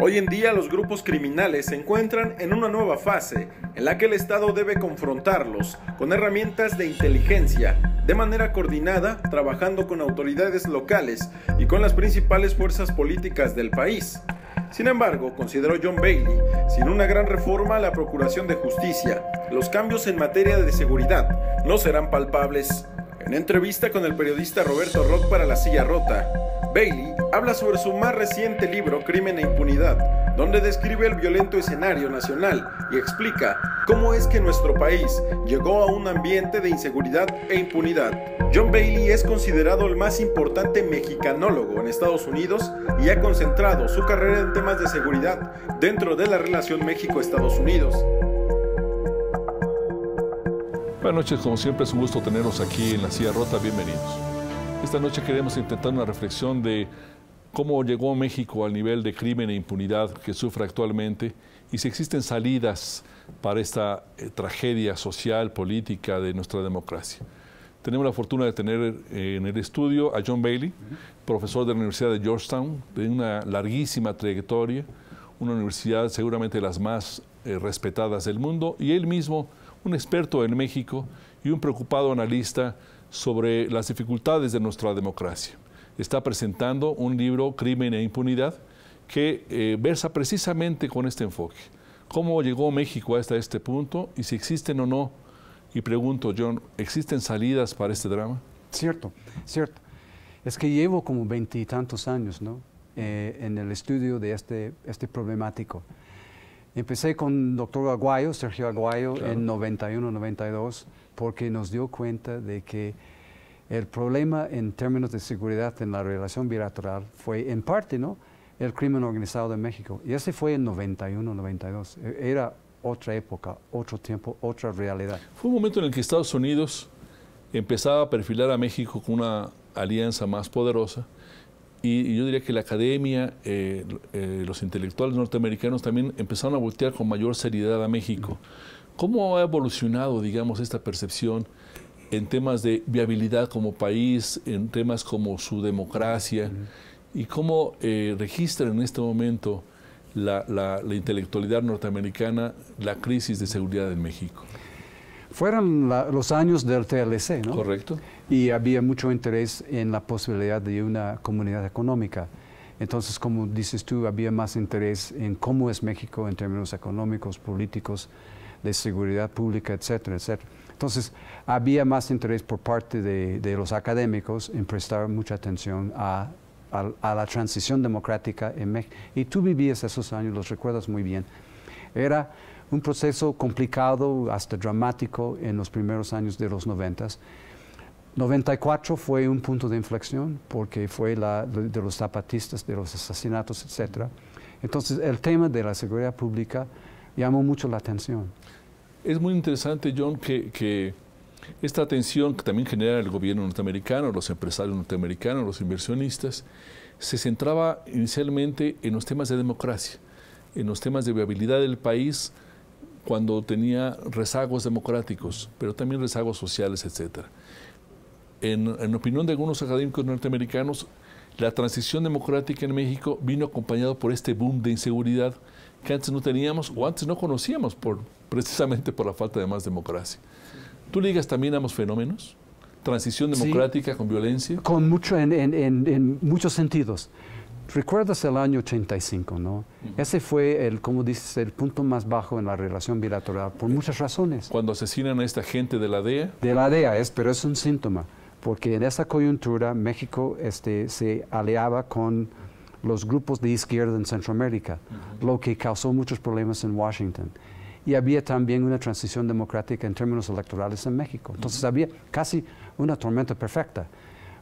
Hoy en día los grupos criminales se encuentran en una nueva fase en la que el Estado debe confrontarlos con herramientas de inteligencia, de manera coordinada, trabajando con autoridades locales y con las principales fuerzas políticas del país. Sin embargo, consideró John Bailey, sin una gran reforma a la Procuración de Justicia, los cambios en materia de seguridad no serán palpables. En entrevista con el periodista Roberto Rock para La Silla Rota, Bailey habla sobre su más reciente libro, Crimen e Impunidad, donde describe el violento escenario nacional y explica cómo es que nuestro país llegó a un ambiente de inseguridad e impunidad. John Bailey es considerado el más importante mexicanólogo en Estados Unidos y ha concentrado su carrera en temas de seguridad dentro de la relación México-Estados Unidos. Buenas noches, como siempre es un gusto tenerlos aquí en La Silla Rota, bienvenidos. Esta noche queremos intentar una reflexión de cómo llegó México al nivel de crimen e impunidad que sufre actualmente y si existen salidas para esta tragedia social, política de nuestra democracia. Tenemos la fortuna de tener en el estudio a John Bailey, profesor de la Universidad de Georgetown, de una larguísima trayectoria, una universidad seguramente de las más respetadas del mundo, y él mismo un experto en México y un preocupado analista sobre las dificultades de nuestra democracia. Está presentando un libro, Crimen e Impunidad, que versa precisamente con este enfoque. ¿Cómo llegó México hasta este punto y si existen o no? Y pregunto, John, ¿existen salidas para este drama? Cierto, cierto. Es que llevo como 20 y tantos años, ¿no? En el estudio de este problemático. Empecé con doctor Aguayo, Sergio Aguayo, claro, en 91-92, porque nos dio cuenta de que el problema en términos de seguridad en la relación bilateral fue en parte, ¿no?, el crimen organizado de México. Y ese fue en 91-92. Era otra época, otro tiempo, otra realidad. Fue un momento en el que Estados Unidos empezaba a perfilar a México con una alianza más poderosa. Y yo diría que la academia, los intelectuales norteamericanos también empezaron a voltear con mayor seriedad a México. ¿Cómo ha evolucionado, digamos, esta percepción en temas de viabilidad como país, en temas como su democracia? ¿Y cómo registra en este momento la intelectualidad norteamericana la crisis de seguridad en México? Fueron los años del TLC, ¿no? Correcto. Y había mucho interés en la posibilidad de una comunidad económica. Entonces, como dices tú, había más interés en cómo es México en términos económicos, políticos, de seguridad pública, etcétera, etcétera. Entonces, había más interés por parte de los académicos en prestar mucha atención a la transición democrática en México. Y tú vivías esos años, los recuerdas muy bien. Era un proceso complicado, hasta dramático, en los primeros años de los 90s. 94 fue un punto de inflexión, porque fue de los zapatistas, de los asesinatos, etc. Entonces, el tema de la seguridad pública llamó mucho la atención. Es muy interesante, John, que esta atención que también genera el gobierno norteamericano, los empresarios norteamericanos, los inversionistas, se centraba inicialmente en los temas de democracia, en los temas de viabilidad del país, cuando tenía rezagos democráticos, pero también rezagos sociales, etc. En opinión de algunos académicos norteamericanos, la transición democrática en México vino acompañado por este boom de inseguridad que antes no teníamos o antes no conocíamos precisamente por la falta de más democracia. ¿Tú ligas también a ambos fenómenos? ¿Transición democrática, sí, con violencia? Con mucho, en muchos sentidos. ¿Recuerdas el año 85, no? Ese fue, como dices, el punto más bajo en la relación bilateral, por muchas razones. Cuando asesinan a esta gente de la DEA. De la DEA, pero es un síntoma, porque en esa coyuntura México se aliaba con los grupos de izquierda en Centroamérica, lo que causó muchos problemas en Washington. Y había también una transición democrática en términos electorales en México. Entonces había casi una tormenta perfecta.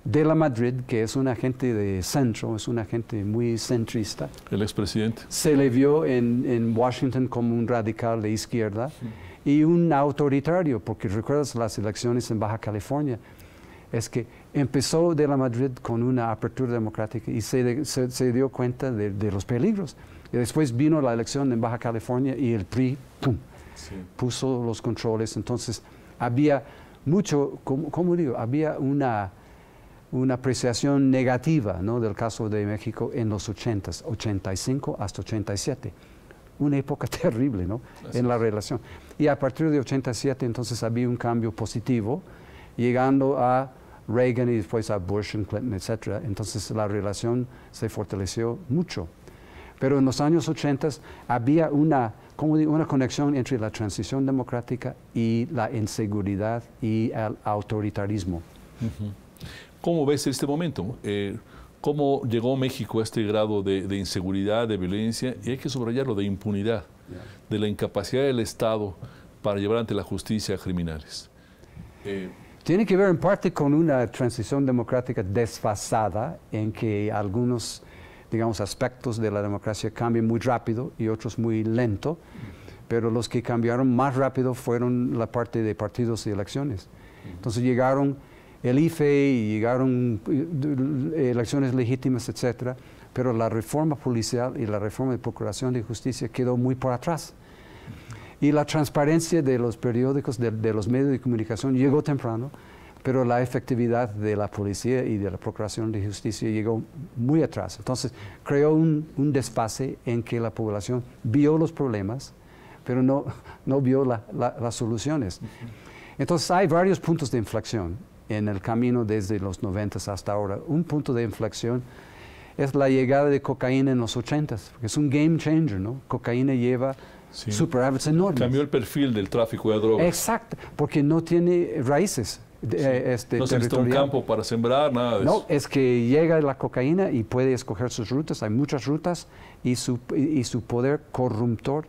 De la Madrid, que es una gente de centro, es una gente muy centrista. El expresidente. Se le vio en Washington como un radical de izquierda, sí, y un autoritario, porque recuerdas las elecciones en Baja California. Es que empezó de la Madrid con una apertura democrática y se dio cuenta de los peligros. Y después vino la elección en Baja California y el PRI, ¡pum!, sí, puso los controles. Entonces había mucho, ¿cómo digo? Había una una apreciación negativa, ¿no?, del caso de México en los 80s, 85 hasta 87. Una época terrible, ¿no?, en la relación. Y a partir de 87 entonces había un cambio positivo, llegando a Reagan y después a Bush, y Clinton, etc. Entonces la relación se fortaleció mucho. Pero en los años 80 había una conexión entre la transición democrática y la inseguridad y el autoritarismo. ¿Cómo ves este momento? ¿Cómo llegó México a este grado de inseguridad, de violencia? Y hay que subrayarlo, de impunidad, de la incapacidad del Estado para llevar ante la justicia a criminales. Tiene que ver en parte con una transición democrática desfasada en que algunos, digamos, aspectos de la democracia cambian muy rápido y otros muy lento, pero los que cambiaron más rápido fueron la parte de partidos y elecciones. Entonces llegaron el IFE y llegaron elecciones legítimas, etcétera, pero la reforma policial y la reforma de procuración de justicia quedó muy por atrás. Y la transparencia de los periódicos, de los medios de comunicación llegó temprano, pero la efectividad de la policía y de la procuración de justicia llegó muy atrás. Entonces creó un desfase en que la población vio los problemas, pero no vio las soluciones. Entonces hay varios puntos de inflexión en el camino desde los 90 hasta ahora. Un punto de inflexión es la llegada de cocaína en los 80, porque es un game changer, ¿no? Cocaína lleva superávits enormes. Cambió el perfil del tráfico de drogas. Exacto, porque no tiene raíces. No se necesita un campo para sembrar, nada de eso. No, es que llega la cocaína y puede escoger sus rutas, hay muchas rutas, y su poder corruptor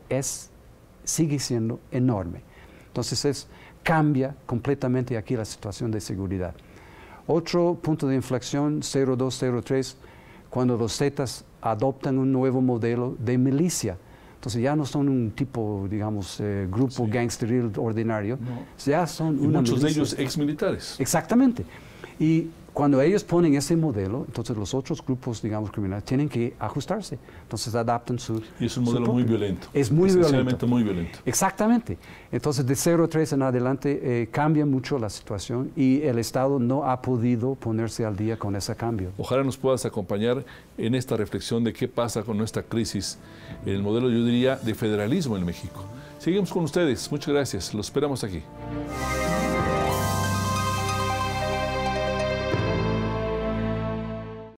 sigue siendo enorme. Entonces cambia completamente aquí la situación de seguridad. Otro punto de inflexión, 0203, cuando los Zetas adoptan un nuevo modelo de milicia. Entonces ya no son un tipo, digamos, grupo gangsteril ordinario, ya son una muchos milicia. de ellos exmilitares. Exactamente. Y cuando ellos ponen ese modelo, entonces los otros grupos, digamos, criminales, tienen que ajustarse. Entonces adaptan su... Y es un modelo muy violento. Es muy violento. Muy violento. Exactamente. Entonces de 03 en adelante cambia mucho la situación y el Estado no ha podido ponerse al día con ese cambio. Ojalá nos puedas acompañar en esta reflexión de qué pasa con nuestra crisis en el modelo, yo diría, de federalismo en México. Seguimos con ustedes. Muchas gracias. Los esperamos aquí.